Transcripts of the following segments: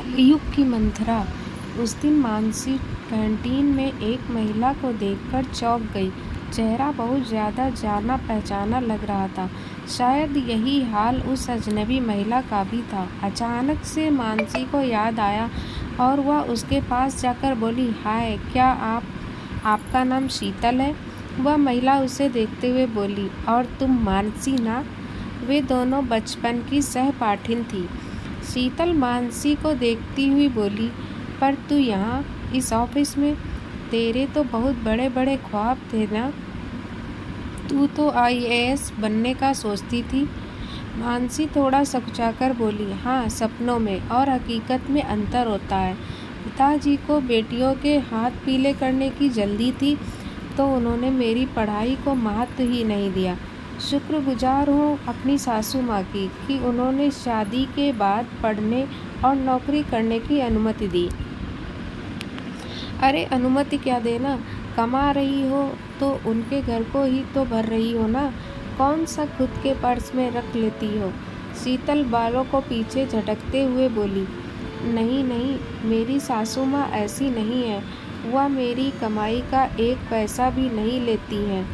कलयुग की मंथरा। उस दिन मानसी कैंटीन में एक महिला को देखकर चौंक गई। चेहरा बहुत ज्यादा जाना पहचाना लग रहा था। शायद यही हाल उस अजनबी महिला का भी था। अचानक से मानसी को याद आया और वह उसके पास जाकर बोली, हाय, क्या आपका नाम शीतल है? वह महिला उसे देखते हुए बोली, और तुम मानसी ना? वे दोनों बचपन की सहपाठिन थी। शीतल मानसी को देखती हुई बोली, पर तू यहाँ इस ऑफिस में? तेरे तो बहुत बड़े बड़े ख्वाब थे ना। तू तो आईएएस बनने का सोचती थी। मानसी थोड़ा सकुचाकर बोली, हाँ, सपनों में और हकीकत में अंतर होता है। पिताजी को बेटियों के हाथ पीले करने की जल्दी थी, तो उन्होंने मेरी पढ़ाई को महत्व ही नहीं दिया। शुक्रगुजार हूँ अपनी सासू माँ की कि उन्होंने शादी के बाद पढ़ने और नौकरी करने की अनुमति दी। अरे अनुमति क्या देना, कमा रही हो तो उनके घर को ही तो भर रही हो ना, कौन सा खुद के पर्स में रख लेती हो। शीतल बालों को पीछे झटकते हुए बोली, नहीं नहीं, मेरी सासू माँ ऐसी नहीं है। वह मेरी कमाई का एक पैसा भी नहीं लेती हैं।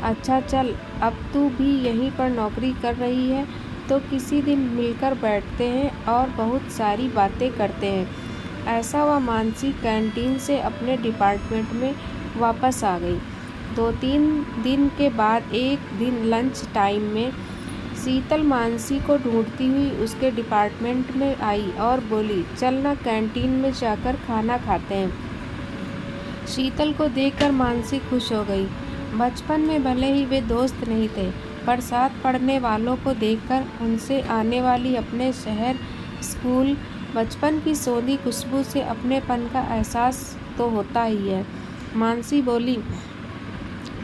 अच्छा चल, अब तू भी यहीं पर नौकरी कर रही है तो किसी दिन मिलकर बैठते हैं और बहुत सारी बातें करते हैं। ऐसा वह मानसी कैंटीन से अपने डिपार्टमेंट में वापस आ गई। 2-3 दिन के बाद एक दिन लंच टाइम में शीतल मानसी को ढूंढती हुई उसके डिपार्टमेंट में आई और बोली, चल ना कैंटीन में जाकर खाना खाते हैं। शीतल को देखकर मानसी खुश हो गई। बचपन में भले ही वे दोस्त नहीं थे, पर साथ पढ़ने वालों को देखकर उनसे आने वाली अपने शहर, स्कूल, बचपन की सोंधी खुशबू से अपनेपन का एहसास तो होता ही है। मानसी बोली,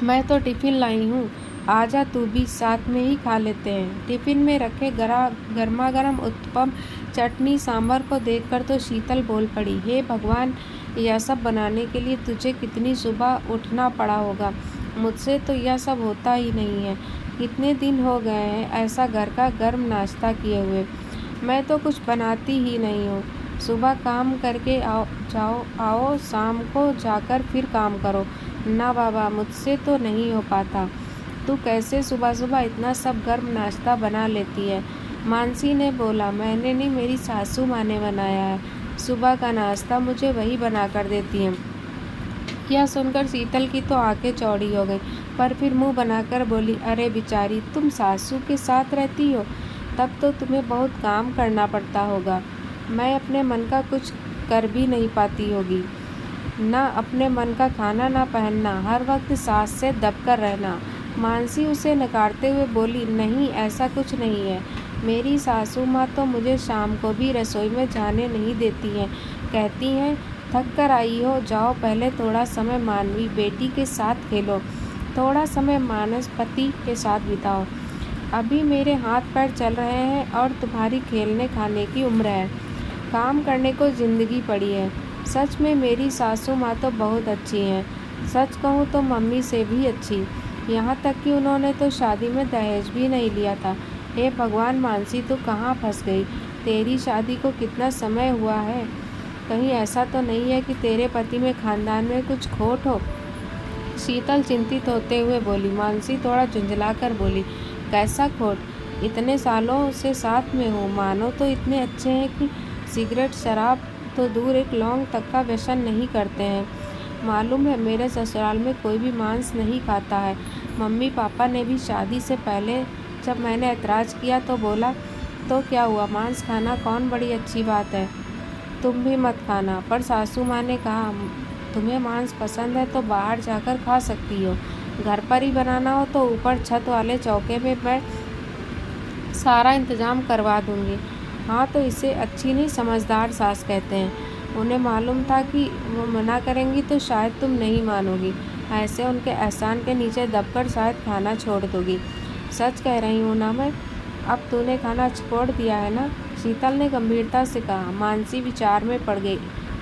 मैं तो टिफ़िन लाई हूँ, आजा तू भी, साथ में ही खा लेते हैं। टिफ़िन में रखे गर्मा गर्म उत्तपम, चटनी, सांभर को देखकर तो शीतल बोल पड़ी, हे भगवान, यह सब बनाने के लिए तुझे कितनी सुबह उठना पड़ा होगा। मुझसे तो यह सब होता ही नहीं है। कितने दिन हो गए हैं ऐसा घर का गर्म नाश्ता किए हुए। मैं तो कुछ बनाती ही नहीं हूँ। सुबह काम करके आओ, शाम को जाकर फिर काम करो। ना बाबा, मुझसे तो नहीं हो पाता। तू कैसे सुबह सुबह इतना सब गर्म नाश्ता बना लेती है? मानसी ने बोला, मैंने नहीं, मेरी सासू माँ ने बनाया है। सुबह का नाश्ता मुझे वही बना कर देती हैं। यह सुनकर शीतल की तो आंखें चौड़ी हो गई, पर फिर मुंह बनाकर बोली, अरे बेचारी, तुम सासू के साथ रहती हो, तब तो तुम्हें बहुत काम करना पड़ता होगा। मैं अपने मन का कुछ कर भी नहीं पाती होगी। ना अपने मन का खाना, ना पहनना, हर वक्त सास से दबकर रहना। मानसी उसे नकारते हुए बोली, नहीं, ऐसा कुछ नहीं है। मेरी सासू माँ तो मुझे शाम को भी रसोई में जाने नहीं देती हैं। कहती हैं, थक कर आई हो, जाओ पहले थोड़ा समय मानवी बेटी के साथ खेलो, थोड़ा समय मानस पति के साथ बिताओ। अभी मेरे हाथ पैर चल रहे हैं और तुम्हारी खेलने खाने की उम्र है। काम करने को ज़िंदगी पड़ी है। सच में मेरी सासू माँ तो बहुत अच्छी हैं। सच कहूँ तो मम्मी से भी अच्छी। यहाँ तक कि उन्होंने तो शादी में दहेज भी नहीं लिया था। हे भगवान, मानसी तू कहाँ फंस गई? तेरी शादी को कितना समय हुआ है? कहीं ऐसा तो नहीं है कि तेरे पति में खानदान में कुछ खोट हो? शीतल चिंतित होते हुए बोली। मानसी थोड़ा झुंझलाकर बोली, कैसा खोट? इतने सालों से साथ में हूँ, मानो तो इतने अच्छे हैं कि सिगरेट शराब तो दूर, एक लौंग तक का व्यसन नहीं करते हैं। मालूम है, मेरे ससुराल में कोई भी मांस नहीं खाता है। मम्मी पापा ने भी शादी से पहले जब मैंने ऐतराज़ किया तो बोला, तो क्या हुआ, मांस खाना कौन बड़ी अच्छी बात है, तुम भी मत खाना। पर सासू माँ ने कहा, तुम्हें मांस पसंद है तो बाहर जाकर खा सकती हो, घर पर ही बनाना हो तो ऊपर छत वाले चौके में मैं सारा इंतज़ाम करवा दूँगी। हाँ, तो इसे अच्छी नहीं, समझदार सास कहते हैं। उन्हें मालूम था कि वो मना करेंगी तो शायद तुम नहीं मानोगी। ऐसे उनके एहसान के नीचे दबकर शायद खाना छोड़ दोगी। सच कह रही हूँ ना मैं? अब तूने खाना छोड़ दिया है ना? शीतल ने गंभीरता से कहा। मानसी विचार में पड़ गई।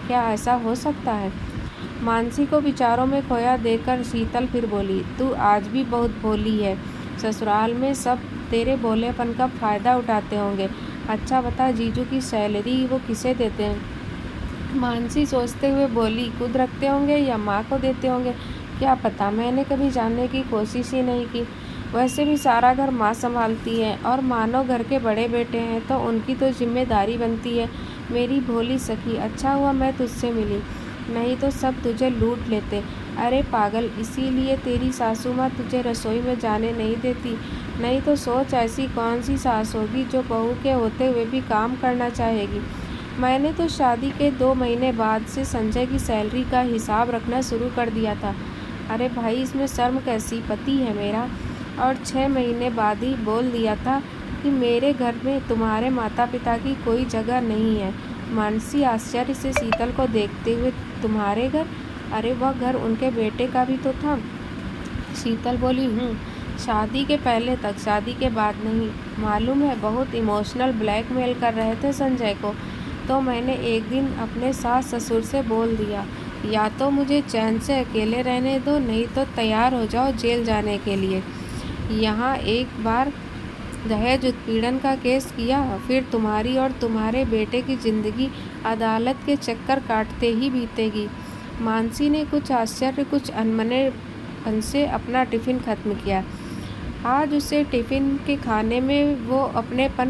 क्या ऐसा हो सकता है? मानसी को विचारों में खोया देखकर शीतल फिर बोली, तू आज भी बहुत भोली है। ससुराल में सब तेरे भोलेपन का फ़ायदा उठाते होंगे। अच्छा बता, जीजू की सैलरी वो किसे देते हैं? मानसी सोचते हुए बोली, खुद रखते होंगे या माँ को देते होंगे, क्या पता, मैंने कभी जानने की कोशिश ही नहीं की। वैसे भी सारा घर माँ संभालती है और मानो घर के बड़े बेटे हैं तो उनकी तो जिम्मेदारी बनती है। मेरी भोली सखी, अच्छा हुआ मैं तुझसे मिली, नहीं तो सब तुझे लूट लेते। अरे पागल, इसीलिए तेरी सासू माँ तुझे रसोई में जाने नहीं देती। नहीं तो सोच, ऐसी कौन सी सास होगी जो बहू के होते हुए भी काम करना चाहेगी। मैंने तो शादी के 2 महीने बाद से संजय की सैलरी का हिसाब रखना शुरू कर दिया था। अरे भाई, इसमें शर्म कैसी, पति है मेरा। और 6 महीने बाद ही बोल दिया था कि मेरे घर में तुम्हारे माता पिता की कोई जगह नहीं है। मानसी आश्चर्य से शीतल को देखते हुए, तुम्हारे घर? अरे वह घर उनके बेटे का भी तो था। शीतल बोली, शादी के पहले तक, शादी के बाद नहीं। मालूम है, बहुत इमोशनल ब्लैकमेल कर रहे थे संजय को। तो मैंने एक दिन अपने सास ससुर से बोल दिया, या तो मुझे चैन से अकेले रहने दो, नहीं तो तैयार हो जाओ जेल जाने के लिए। यहाँ एक बार दहेज उत्पीड़न का केस किया, फिर तुम्हारी और तुम्हारे बेटे की ज़िंदगी अदालत के चक्कर काटते ही बीतेगी। मानसी ने कुछ आश्चर्य, कुछ अनमनेपन से अपना टिफ़िन ख़त्म किया। आज उसे टिफ़िन के खाने में वो अपनेपन,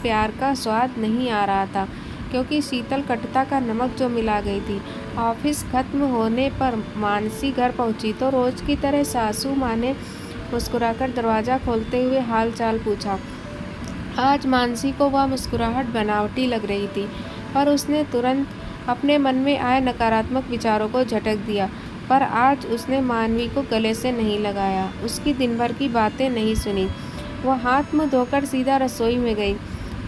प्यार का स्वाद नहीं आ रहा था, क्योंकि शीतल कटुता का नमक जो मिला गई थी। ऑफिस खत्म होने पर मानसी घर पहुंची तो रोज की तरह सासू माँ ने मुस्कुराकर दरवाज़ा खोलते हुए हाल चाल पूछा। आज मानसी को वह मुस्कुराहट बनावटी लग रही थी, पर उसने तुरंत अपने मन में आए नकारात्मक विचारों को झटक दिया। पर आज उसने मानवी को गले से नहीं लगाया, उसकी दिन भर की बातें नहीं सुनी। वह हाथ मुँह धोकर सीधा रसोई में गई।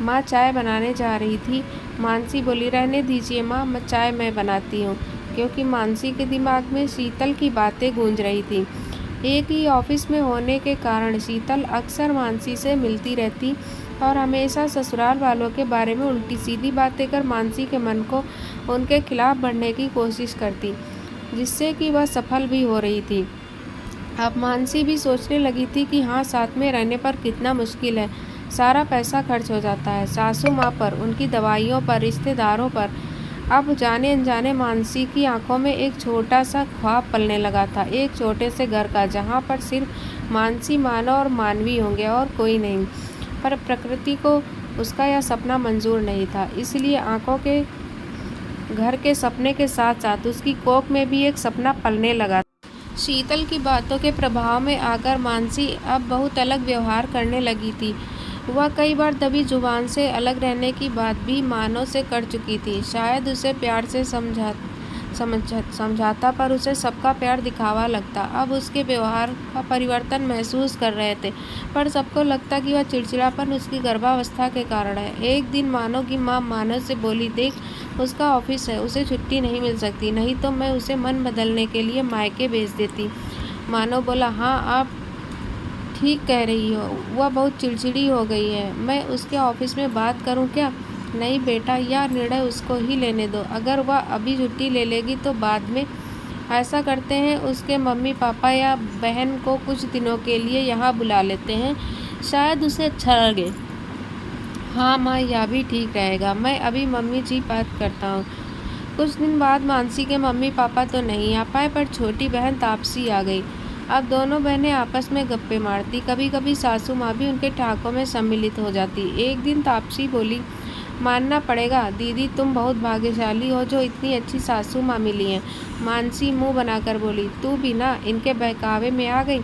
माँ चाय बनाने जा रही थी। मानसी बोली, रहने दीजिए माँ, चाय मैं बनाती हूँ, क्योंकि मानसी के दिमाग में शीतल की बातें गूंज रही थी। एक ही ऑफिस में होने के कारण शीतल अक्सर मानसी से मिलती रहती और हमेशा ससुराल वालों के बारे में उल्टी सीधी बातें कर मानसी के मन को उनके खिलाफ बढ़ने की कोशिश करती, जिससे कि वह सफल भी हो रही थी। अब मानसी भी सोचने लगी थी कि हाँ, साथ में रहने पर कितना मुश्किल है। सारा पैसा खर्च हो जाता है, सासू माँ पर, उनकी दवाइयों पर, रिश्तेदारों पर। अब जाने अनजाने मानसी की आंखों में एक छोटा सा ख्वाब पलने लगा था, एक छोटे से घर का, जहाँ पर सिर्फ मानसी, मानव और मानवी होंगे और कोई नहीं। पर प्रकृति को उसका यह सपना मंजूर नहीं था, इसलिए आंखों के घर के सपने के साथ साथ उसकी कोख में भी एक सपना पलने लगा। शीतल की बातों के प्रभाव में आकर मानसी अब बहुत अलग व्यवहार करने लगी थी। वह कई बार दबी जुबान से अलग रहने की बात भी मानो से कर चुकी थी। शायद उसे प्यार से समझाता, पर उसे सबका प्यार दिखावा लगता। अब उसके व्यवहार का परिवर्तन महसूस कर रहे थे, पर सबको लगता कि वह चिड़चिड़ापन उसकी गर्भावस्था के कारण है। एक दिन मानो की माँ मानव से बोली, देख, उसका ऑफिस है, उसे छुट्टी नहीं मिल सकती, नहीं तो मैं उसे मन बदलने के लिए मायके भेज देती। मानव बोला, हाँ आप ठीक कह रही हो, वह बहुत चिड़चिड़ी हो गई है, मैं उसके ऑफिस में बात करूं क्या? नहीं बेटा, यह निर्णय उसको ही लेने दो। अगर वह अभी छुट्टी ले लेगी तो बाद में ऐसा करते हैं, उसके मम्मी पापा या बहन को कुछ दिनों के लिए यहाँ बुला लेते हैं, शायद उसे अच्छा लगे। हाँ माँ, यह भी ठीक रहेगा, मैं अभी मम्मी जी बात करता हूँ। कुछ दिन बाद मानसी के मम्मी पापा तो नहीं आ पाए, पर छोटी बहन तापसी आ गई। अब दोनों बहनें आपस में गप्पे मारती, कभी कभी सासू माँ भी उनके ठाकों में सम्मिलित हो जाती। एक दिन तापसी बोली, मानना पड़ेगा दीदी, तुम बहुत भाग्यशाली हो जो इतनी अच्छी सासू माँ मिली हैं। मानसी मुंह बनाकर बोली, तू भी ना इनके बहकावे में आ गई।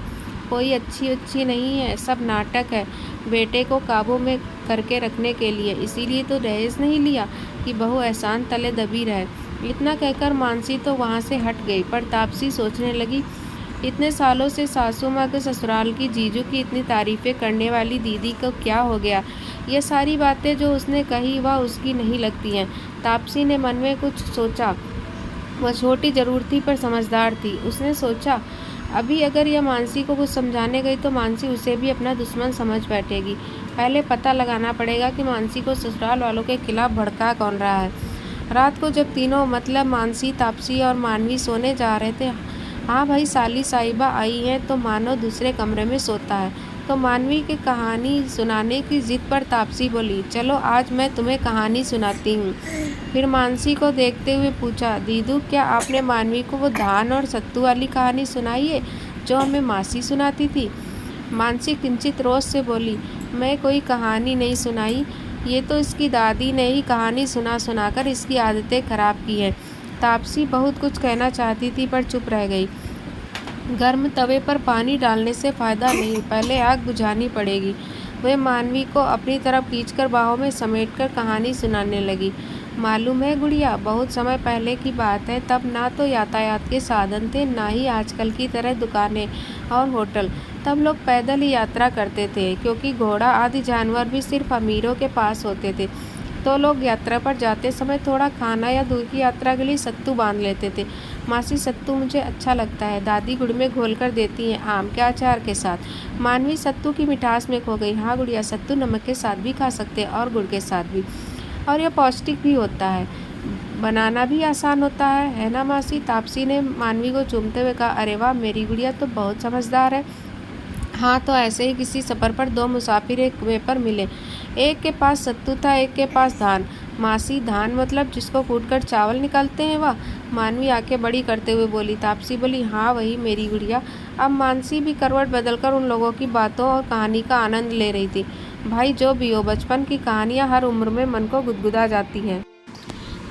कोई अच्छी नहीं है, सब नाटक है, बेटे को काबू में करके रखने के लिए, इसीलिए तो दहेज नहीं लिया कि बहू एहसान तले दबी रहे। इतना कहकर मानसी तो वहाँ से हट गई, पर तापसी सोचने लगी, इतने सालों से सासू माँ के ससुराल की जीजू की इतनी तारीफ़ें करने वाली दीदी को क्या हो गया? ये सारी बातें जो उसने कही वह उसकी नहीं लगती हैं। तापसी ने मन में कुछ सोचा। वह छोटी जरूर थी पर समझदार थी। उसने सोचा, अभी अगर यह मानसी को कुछ समझाने गई तो मानसी उसे भी अपना दुश्मन समझ बैठेगी। पहले पता लगाना पड़ेगा कि मानसी को ससुराल वालों के खिलाफ भड़का कौन रहा है। रात को जब तीनों, मतलब मानसी, तापसी और मानवी सोने जा रहे थे, हाँ भाई, साली साहिबा आई हैं तो मानो दूसरे कमरे में सोता है। तो मानवी की कहानी सुनाने की जिद पर तापसी बोली, चलो आज मैं तुम्हें कहानी सुनाती हूँ। फिर मानसी को देखते हुए पूछा, दीदू क्या आपने मानवी को वो धान और सत्तू वाली कहानी सुनाई है जो हमें मासी सुनाती थी? मानसी किंचित रोष से बोली, मैं कोई कहानी नहीं सुनाई, ये तो इसकी दादी ने ही कहानी सुना सुनाकर इसकी आदतें खराब की हैं। तापसी बहुत कुछ कहना चाहती थी पर चुप रह गई। गर्म तवे पर पानी डालने से फ़ायदा नहीं, पहले आग बुझानी पड़ेगी। वह मानवी को अपनी तरफ खींचकर बाहों में समेटकर कहानी सुनाने लगी। मालूम है गुड़िया, बहुत समय पहले की बात है, तब ना तो यातायात के साधन थे, ना ही आजकल की तरह दुकानें और होटल। तब लोग पैदल ही यात्रा करते थे, क्योंकि घोड़ा आदि जानवर भी सिर्फ अमीरों के पास होते थे। तो लोग यात्रा पर जाते समय थोड़ा खाना या दूर की यात्रा के लिए सत्तू बांध लेते थे। मासी, सत्तू मुझे अच्छा लगता है, दादी गुड़ में घोल कर देती हैं, आम के अचार के साथ। मानवी सत्तू की मिठास में खो गई। हाँ गुड़िया, सत्तू नमक के साथ भी खा सकते हैं और गुड़ के साथ भी, और यह पौष्टिक भी होता है, बनाना भी आसान होता है ना मासी? तापसी ने मानवी को चूमते हुए कहा। अरे वाह, मेरी गुड़िया तो बहुत समझदार है। हाँ, तो ऐसे ही किसी सफ़र पर दो मुसाफिर एक कुएं पर मिले। एक के पास सत्तू था, एक के पास धान। मासी, धान मतलब जिसको कूटकर चावल निकालते हैं वह? मानवी आंखें बड़ी करते हुए बोली। तापसी बोली, हाँ वही मेरी गुड़िया। अब मानसी भी करवट बदलकर उन लोगों की बातों और कहानी का आनंद ले रही थी। भाई जो भी हो, बचपन की कहानियाँ हर उम्र में मन को गुदगुदा जाती हैं।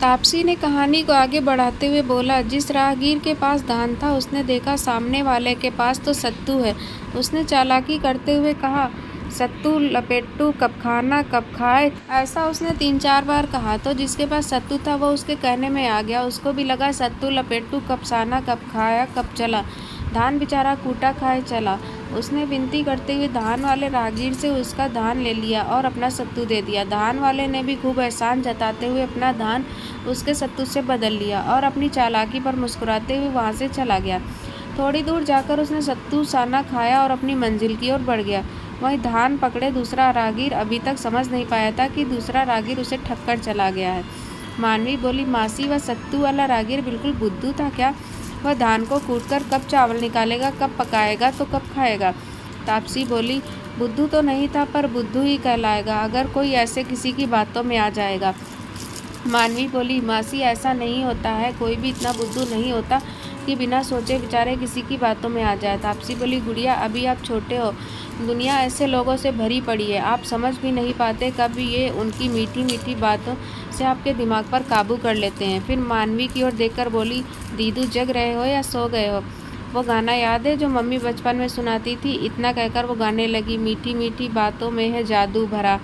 तापसी ने कहानी को आगे बढ़ाते हुए बोला, जिस राहगीर के पास धान था उसने देखा सामने वाले के पास तो सत्तू है। उसने चालाकी करते हुए कहा, सत्तू लपेटू कब खाना कब खाए। ऐसा उसने 3-4 बार कहा, तो जिसके पास सत्तू था वो उसके कहने में आ गया। उसको भी लगा सत्तू लपेटू कब साना कब खाया कब चला। धान बेचारा कूटा खाए चला। उसने विनती करते हुए धान वाले राहगीर से उसका धान ले लिया और अपना सत्तू दे दिया। धान वाले ने भी खूब एहसान जताते हुए अपना धान उसके सत्तू से बदल लिया और अपनी चालाकी पर मुस्कुराते हुए वहाँ से चला गया। थोड़ी दूर जाकर उसने सत्तू साना खाया और अपनी मंजिल की ओर बढ़ गया। वहीं धान पकड़े दूसरा राहगीर अभी तक समझ नहीं पाया था कि दूसरा राहगीर उसे ठक्कर चला गया है। मानवी बोली, मासी वह सत्तू वाला राहगीर बिल्कुल बुद्धू था क्या? वह धान को कूटकर कब चावल निकालेगा, कब पकाएगा तो कब खाएगा? तापसी बोली, बुद्धू तो नहीं था पर बुद्धू ही कहलाएगा अगर कोई ऐसे किसी की बातों में आ जाएगा। मानवी बोली, मासी ऐसा नहीं होता है, कोई भी इतना बुद्धू नहीं होता कि बिना सोचे विचारे किसी की बातों में आ जाए। तापसी बोली, गुड़िया अभी आप छोटे हो, दुनिया ऐसे लोगों से भरी पड़ी है, आप समझ भी नहीं पाते कब ये उनकी मीठी मीठी बातों से आपके दिमाग पर काबू कर लेते हैं। फिर मानवी की ओर देखकर बोली, दीदू जग रहे हो या सो गए हो? वो गाना याद है जो मम्मी बचपन में सुनाती थी? इतना कहकर वो गाने लगी, मीठी मीठी बातों में है जादू भरा।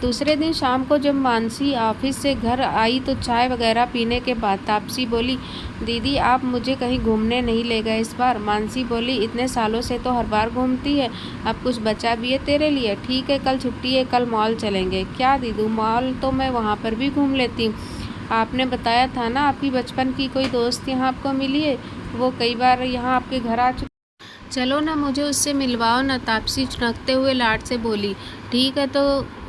दूसरे दिन शाम को जब मानसी ऑफिस से घर आई तो चाय वगैरह पीने के बाद तापसी बोली, दीदी आप मुझे कहीं घूमने नहीं ले गए इस बार? मानसी बोली, इतने सालों से तो हर बार घूमती है, अब कुछ बचा भी है तेरे लिए? ठीक है, कल छुट्टी है, कल मॉल चलेंगे। क्या दीदू, मॉल तो मैं वहाँ पर भी घूम लेती हूँ। आपने बताया था ना आपकी बचपन की कोई दोस्त यहाँ आपको मिली है, वो कई बार यहाँ आपके घर आ चुकी, चलो ना मुझे उससे मिलवाओ ना। तापसी चुनकते हुए लाड से बोली, ठीक है तो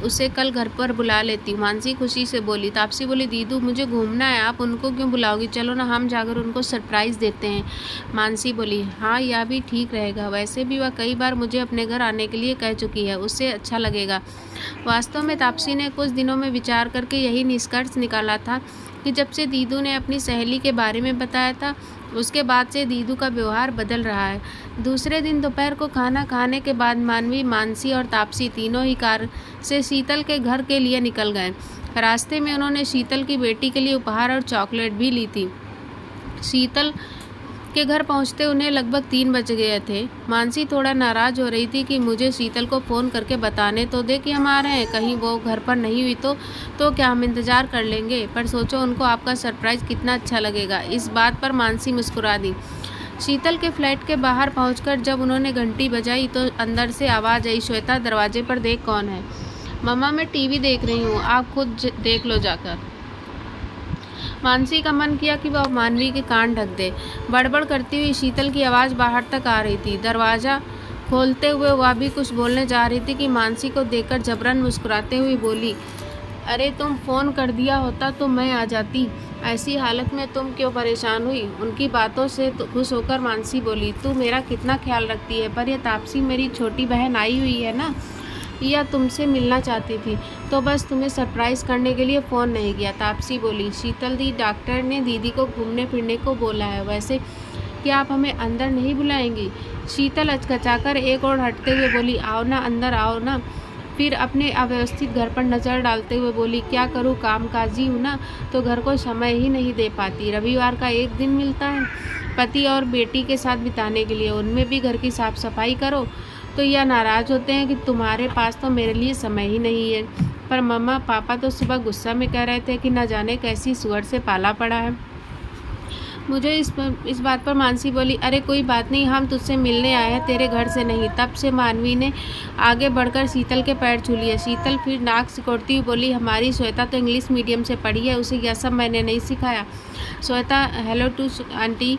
उसे कल घर पर बुला लेती हूँ। मानसी खुशी से बोली। तापसी बोली, दीदू मुझे घूमना है, आप उनको क्यों बुलाओगी? चलो ना हम जाकर उनको सरप्राइज़ देते हैं। मानसी बोली, हाँ यह भी ठीक रहेगा, वैसे भी वह कई बार मुझे अपने घर आने के लिए कह चुकी है, उससे अच्छा लगेगा। वास्तव में तापसी ने कुछ दिनों में विचार करके यही निष्कर्ष निकाला था कि जब से दीदू ने अपनी सहेली के बारे में बताया था उसके बाद से दीदू का व्यवहार बदल रहा है। दूसरे दिन दोपहर को खाना खाने के बाद मानवी, मानसी और तापसी तीनों ही कार से शीतल के घर के लिए निकल गए। रास्ते में उन्होंने शीतल की बेटी के लिए उपहार और चॉकलेट भी ली थी। शीतल के घर पहुंचते उन्हें लगभग 3 बज गए थे। मानसी थोड़ा नाराज़ हो रही थी कि मुझे शीतल को फ़ोन करके बताने तो दे कि हम आ रहे हैं, कहीं वो घर पर नहीं हुई तो क्या हम इंतज़ार कर लेंगे? पर सोचो उनको आपका सरप्राइज़ कितना अच्छा लगेगा। इस बात पर मानसी मुस्कुरा दी। शीतल के फ्लैट के बाहर पहुंचकर जब उन्होंने घंटी बजाई तो अंदर से आवाज़ आई, श्वेता दरवाजे पर देख कौन है। मम्मा मैं टीवी देख रही हूँ, आप खुद देख लो जाकर। मानसी का मन किया कि वह मानवी के कान ढक दे। बड़बड़ करती हुई शीतल की आवाज़ बाहर तक आ रही थी। दरवाज़ा खोलते हुए वह भी कुछ बोलने जा रही थी कि मानसी को देखकर जबरन मुस्कुराते हुए बोली, अरे तुम फ़ोन कर दिया होता तो मैं आ जाती। ऐसी हालत में तुम क्यों परेशान हुई? उनकी बातों से तो खुश होकर मानसी बोली, तू मेरा कितना ख्याल रखती है, पर यह तापसी मेरी छोटी बहन आई हुई है ना, या तुमसे मिलना चाहती थी, तो बस तुम्हें सरप्राइज़ करने के लिए फ़ोन नहीं किया। तापसी बोली, शीतल दी, डॉक्टर ने दीदी को घूमने फिरने को बोला है, वैसे क्या आप हमें अंदर नहीं बुलाएंगी? शीतल अचकचाकर एक ओर हटते हुए बोली, आओ ना, अंदर आओ ना। फिर अपने अव्यवस्थित घर पर नज़र डालते हुए बोली, क्या करूँ, कामकाजी हूँ ना, तो घर को समय ही नहीं दे पाती। रविवार का एक दिन मिलता है पति और बेटी के साथ बिताने के लिए, उनमें भी घर की साफ सफाई करो तो यह नाराज़ होते हैं कि तुम्हारे पास तो मेरे लिए समय ही नहीं है। पर मम्मा पापा तो सुबह गुस्सा में कह रहे थे कि न जाने कैसी सुअर से पाला पड़ा है। मुझे इस बात पर मानसी बोली, अरे कोई बात नहीं, हम तुझसे मिलने आए हैं, तेरे घर से नहीं। तब से मानवी ने आगे बढ़कर शीतल के पैर छू लिए। शीतल फिर नाक सिकोड़ती हुई बोली, हमारी श्वेता तो इंग्लिश मीडियम से पढ़ी है, उसे यह सब मैंने नहीं सिखाया। श्वेता हेलो टू आंटी,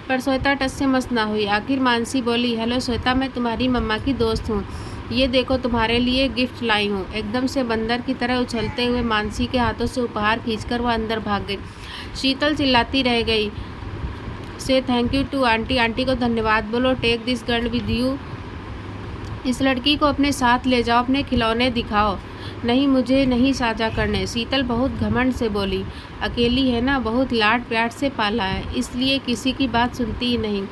पर श्वेता टस से मस ना हुई। आखिर मानसी बोली, हेलो श्वेता, मैं तुम्हारी मम्मा की दोस्त हूँ, ये देखो तुम्हारे लिए गिफ्ट लाई हूँ। एकदम से बंदर की तरह उछलते हुए मानसी के हाथों से उपहार खींचकर वह अंदर भाग गई। शीतल चिल्लाती रह गई, say thank you to aunty, aunty को धन्यवाद बोलो, take this girl with you, इस लड़की को अपने साथ ले जाओ, अपने खिलौने दिखाओ। नहीं, मुझे नहीं साझा करने, शीतल बहुत घमंड से बोली। अकेली है ना, बहुत लाड प्यार से पाला है, इसलिए किसी की बात सुनती ही नहीं।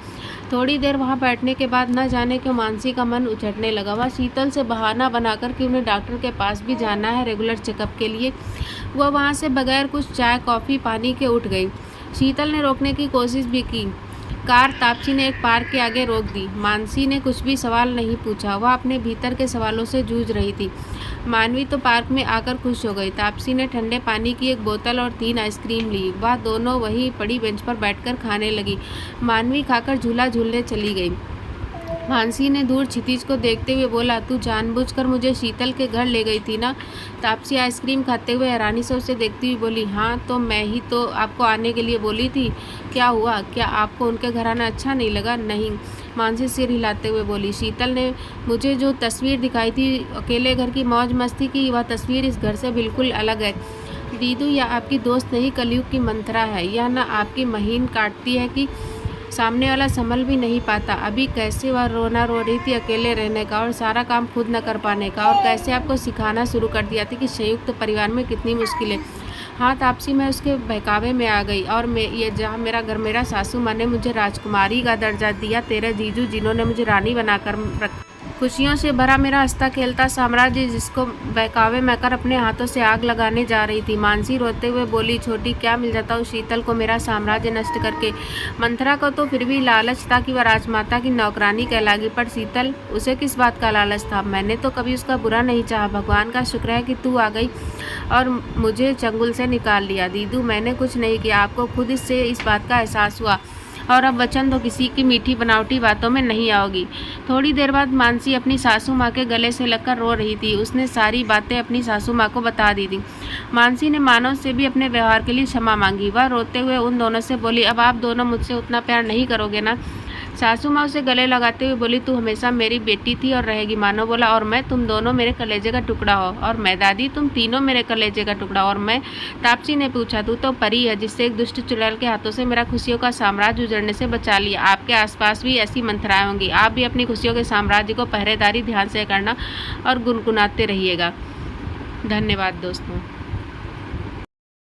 थोड़ी देर वहाँ बैठने के बाद न जाने क्यों मानसी का मन उछटने लगा। वह शीतल से बहाना बनाकर कि उन्हें डॉक्टर के पास भी जाना है रेगुलर चेकअप के लिए, वह वहाँ से बगैर कुछ चाय कॉफ़ी पानी के उठ गई। शीतल ने रोकने की कोशिश भी की। कार तापसी ने एक पार्क के आगे रोक दी। मानसी ने कुछ भी सवाल नहीं पूछा, वह अपने भीतर के सवालों से जूझ रही थी। मानवी तो पार्क में आकर खुश हो गई। तापसी ने ठंडे पानी की एक बोतल और 3 आइसक्रीम ली। वह दोनों वही पड़ी बेंच पर बैठकर खाने लगी। मानवी खाकर झूला झूलने चली गई। मानसी ने दूर क्षितिज को देखते हुए बोला, तू जानबूझकर मुझे शीतल के घर ले गई थी ना? तापसी आइसक्रीम खाते हुए हैरानी से उसे देखती हुई बोली, हाँ तो मैं ही तो आपको आने के लिए बोली थी। क्या हुआ, क्या आपको उनके घर आना अच्छा नहीं लगा? नहीं, मानसी सिर हिलाते हुए बोली। शीतल ने मुझे जो तस्वीर दिखाई थी अकेले घर की मौज मस्ती की, वह तस्वीर इस घर से बिल्कुल अलग है। दीदू, यह आपकी दोस्त नहीं, कलयुग की मंत्रा है। यह ना आपकी महीन काटती है कि सामने वाला संभल भी नहीं पाता। अभी कैसे वह रोना रो रही थी अकेले रहने का और सारा काम खुद न कर पाने का, और कैसे आपको सिखाना शुरू कर दिया था कि संयुक्त परिवार में कितनी मुश्किल है। हाँ तापसी, मैं उसके बहकावे में आ गई, और मैं ये जहाँ मेरा घर, मेरा सासू माँ ने मुझे राजकुमारी का दर्जा दिया, तेरे जीजू जिन्होंने मुझे रानी बनाकर रख, खुशियों से भरा मेरा हंसता खेलता साम्राज्य जिसको बहकावे में कर अपने हाथों से आग लगाने जा रही थी। मानसी रोते हुए बोली, छोटी, क्या मिल जाता उस शीतल को मेरा साम्राज्य नष्ट करके? मंथरा को तो फिर भी लालच था कि वह राजमाता की नौकरानी कहलागी, पर शीतल, उसे किस बात का लालच था? मैंने तो कभी उसका बुरा नहीं चाहा। भगवान का शुक्र है कि तू आ गई और मुझे चंगुल से निकाल लिया। दीदू, मैंने कुछ नहीं किया, आपको खुद इससे इस बात का एहसास हुआ, और अब वचन दो किसी की मीठी बनावटी बातों में नहीं आओगी। थोड़ी देर बाद मानसी अपनी सासू माँ के गले से लगकर रो रही थी। उसने सारी बातें अपनी सासू माँ को बता दी थी। मानसी ने मानव से भी अपने व्यवहार के लिए क्षमा मांगी। वह रोते हुए उन दोनों से बोली, अब आप दोनों मुझसे उतना प्यार नहीं करोगे ना? सासू माँ उसे गले लगाते हुए बोली, तू हमेशा मेरी बेटी थी और रहेगी। मानव बोला, और मैं, तुम दोनों मेरे कलेजे का टुकड़ा हो। और मैं दादी, तुम तीनों मेरे कलेजे का टुकड़ा। और मैं, तापसी ने पूछा, तू तो परी है जिससे एक दुष्ट चुड़ैल के हाथों से मेरा खुशियों का साम्राज्य उजड़ने से बचा लिया। आपके आसपास भी ऐसी मंथराएं होंगी, आप भी अपनी खुशियों के साम्राज्य को पहरेदारी ध्यान से करना और गुनगुनाते रहिएगा। धन्यवाद दोस्तों।